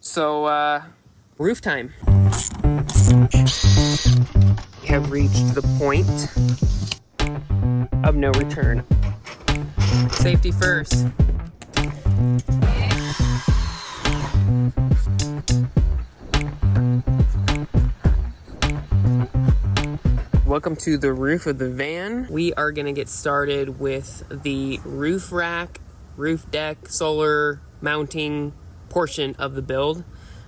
So, roof time. We have reached the point of no return. Safety first. Welcome to the roof of the van. We are gonna get started with the roof rack, roof deck, solar mounting portion of the build.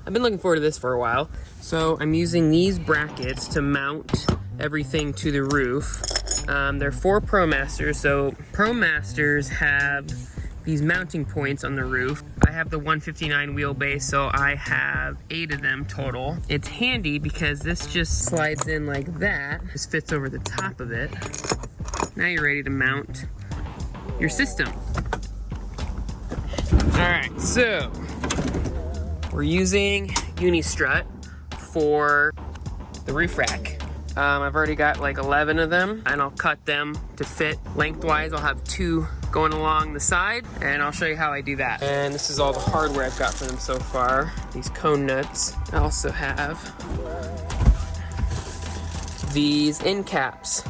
I've been looking forward to this for a while. So I'm using these brackets to mount everything to the roof. They're 4 ProMasters. So ProMasters have these mounting points on the roof. I have the 159 wheelbase, so I have 8 of them total. It's handy because this just slides in like that. This fits over the top of it. Now you're ready to mount your system. All right, so we're using Unistrut for the roof rack. I've already got like 11 of them, and I'll cut them to fit lengthwise. I'll have 2 going along the side, and I'll show you how I do that. And this is all the hardware I've got for them so far. These cone nuts. I also have these end caps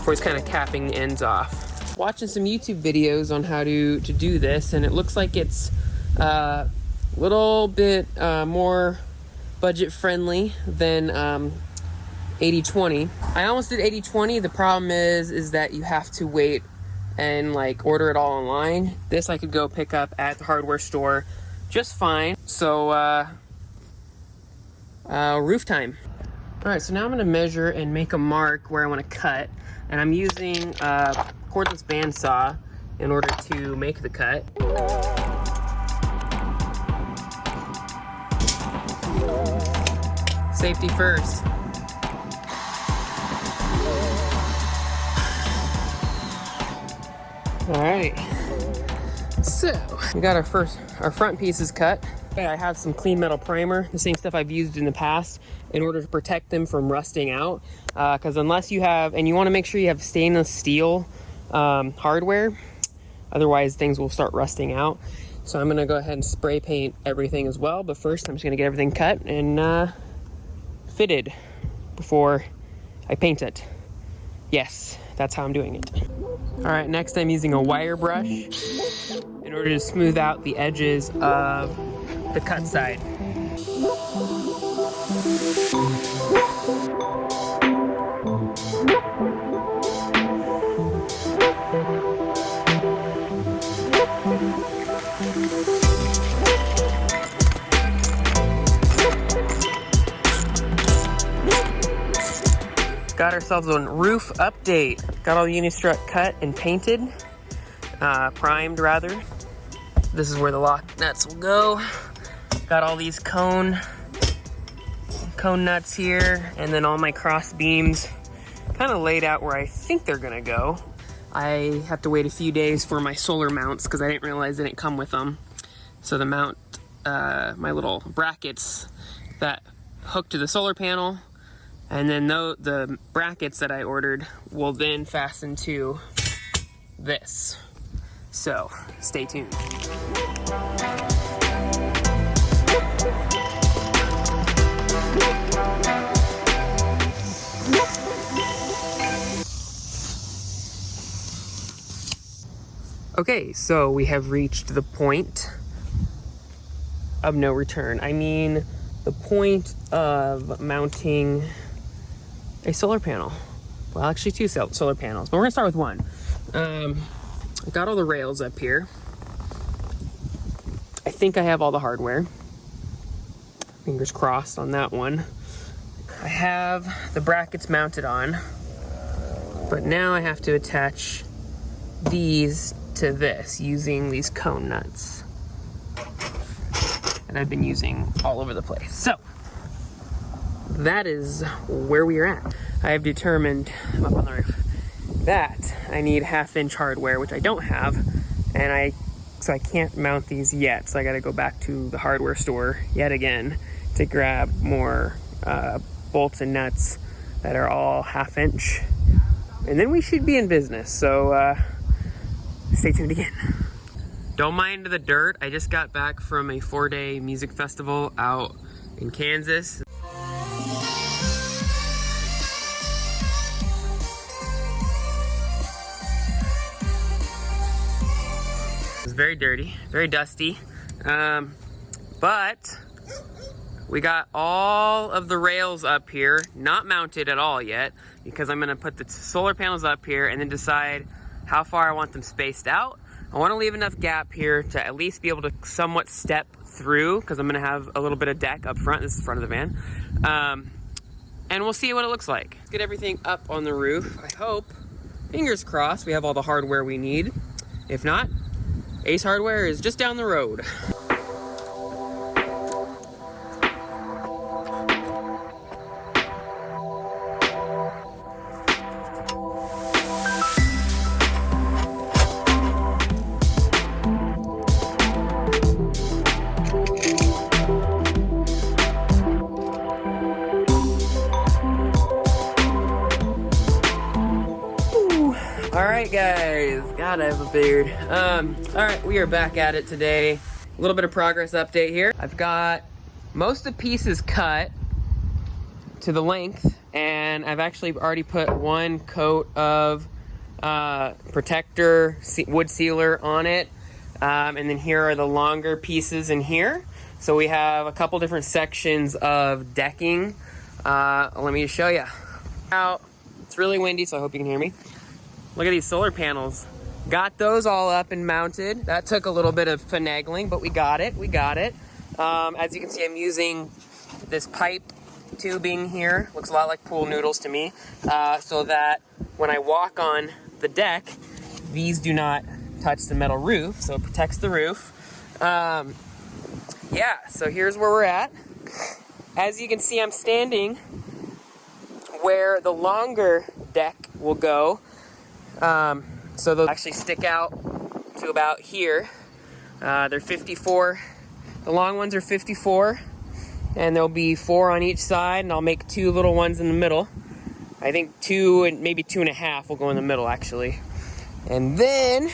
for just kind of capping the ends off. Watching some YouTube videos on how to do this, and it looks like it's a little bit more budget friendly than 80/20. I almost did 80/20. The problem is that you have to wait and like order it all online. This I could go pick up at the hardware store just fine. So roof time. All right, so now I'm gonna measure and make a mark where I wanna cut, and I'm using a cordless bandsaw in order to make the cut. Safety first. All right, so we got our front pieces cut. Okay, I have some clean metal primer, the same stuff I've used in the past in order to protect them from rusting out. Because unless you have, and you want to make sure you have stainless steel hardware, otherwise things will start rusting out. So I'm gonna go ahead and spray paint everything as well. But first, I'm just gonna get everything cut and fitted before I paint it. Yes, that's how I'm doing it. All right, next I'm using a wire brush in order to smooth out the edges of the cut side. Got ourselves a roof update. Got all the Unistrut cut and painted, primed rather. This is where the lock nuts will go. Got all these cone nuts here, and then all my cross beams kind of laid out where I think they're gonna go. I have to wait a few days for my solar mounts because I didn't realize they didn't come with them. So the mount, my little brackets that hook to the solar panel, and then the brackets that I ordered will then fasten to this. So, stay tuned. Okay, so we have reached the point of no return. I mean, the point of mounting a solar panel. Well, actually 2 solar panels, but we're gonna start with one. I got all the rails up here. I think I have all the hardware. Fingers crossed on that one. I have the brackets mounted on, but now I have to attach these to this using these cone nuts that I've been using all over the place. So that is where we are at. I have determined up on the roof that I need 1/2-inch hardware, which I don't have, and so I can't mount these yet. So I got to go back to the hardware store yet again to grab more bolts and nuts that are all 1/2-inch, and then we should be in business. So stay tuned again. Don't mind the dirt. I just got back from a 4-day music festival out in Kansas. It was very dirty, very dusty, but we got all of the rails up here, not mounted at all yet, because I'm gonna put the solar panels up here and then decide how far I want them spaced out. I wanna leave enough gap here to at least be able to somewhat step through, because I'm gonna have a little bit of deck up front. This is the front of the van. And we'll see what it looks like. Let's get everything up on the roof. I hope, fingers crossed, we have all the hardware we need. If not, Ace Hardware is just down the road. Alright guys, God, I have a beard. Alright, we are back at it today. A little bit of progress update here. I've got most of the pieces cut to the length, and I've actually already put one coat of protector wood sealer on it. And then here are the longer pieces in here. So we have a couple different sections of decking. Let me show you. Now, it's really windy, so I hope you can hear me. Look at these solar panels. Got those all up and mounted. That took a little bit of finagling, but we got it. As you can see, I'm using this pipe tubing here. Looks a lot like pool noodles to me. So that when I walk on the deck, these do not touch the metal roof, so it protects the roof. Yeah, so here's where we're at. As you can see, I'm standing where the longer deck will go. So they'll actually stick out to about here. They're 54. The long ones are 54, and there'll be 4 on each side, and I'll make 2 little ones in the middle. I think 2 and maybe 2.5 will go in the middle actually. And then,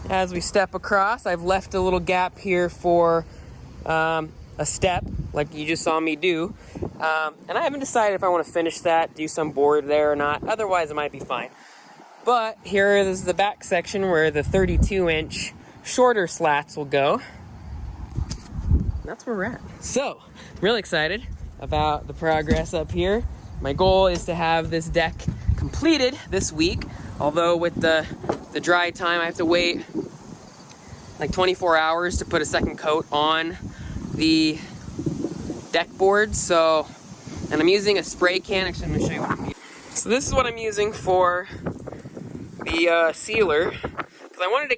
as we step across, I've left a little gap here for a step, like you just saw me do. And I haven't decided if I want to finish that, do some board there or not. Otherwise, it might be fine. But here is the back section where the 32-inch shorter slats will go. That's where we're at. So, really excited about the progress up here. My goal is to have this deck completed this week. Although with the dry time, I have to wait like 24 hours to put a second coat on the deck board. So, and I'm using a spray can. Actually, I'm gonna show you what I'm using. So this is what I'm using for the sealer, because I wanted to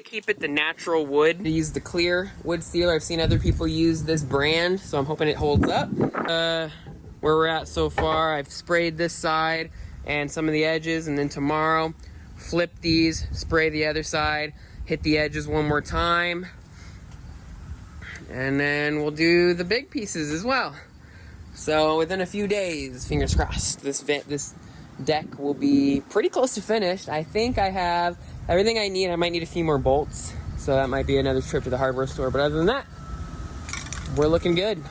keep it the natural wood. I use the clear wood sealer. I've seen other people use this brand, so I'm hoping it holds up. Where we're at so far, I've sprayed this side and some of the edges, and then tomorrow flip these, spray the other side, hit the edges one more time, and then we'll do the big pieces as well. So within a few days, fingers crossed, this deck will be pretty close to finished. I think I have everything I need. I might need a few more bolts, so that might be another trip to the hardware store. But other than that, we're looking good.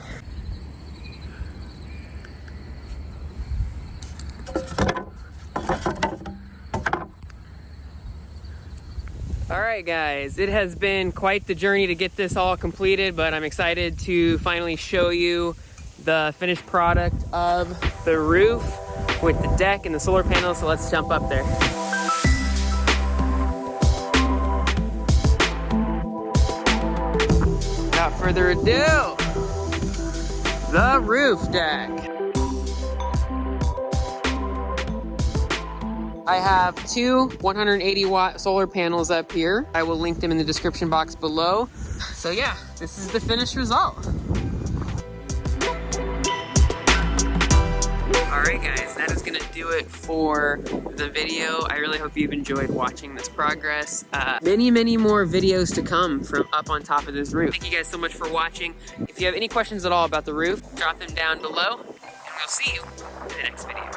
Alright guys, it has been quite the journey to get this all completed, but I'm excited to finally show you the finished product of the roof with the deck and the solar panels, so let's jump up there. Without further ado, the roof deck. I have 2 180-watt solar panels up here. I will link them in the description box below. So yeah, this is the finished result. Alright guys, that is gonna do it for the video. I really hope you've enjoyed watching this progress. Many more videos to come from up on top of this roof. Thank you guys so much for watching. If you have any questions at all about the roof, drop them down below, and we'll see you in the next video.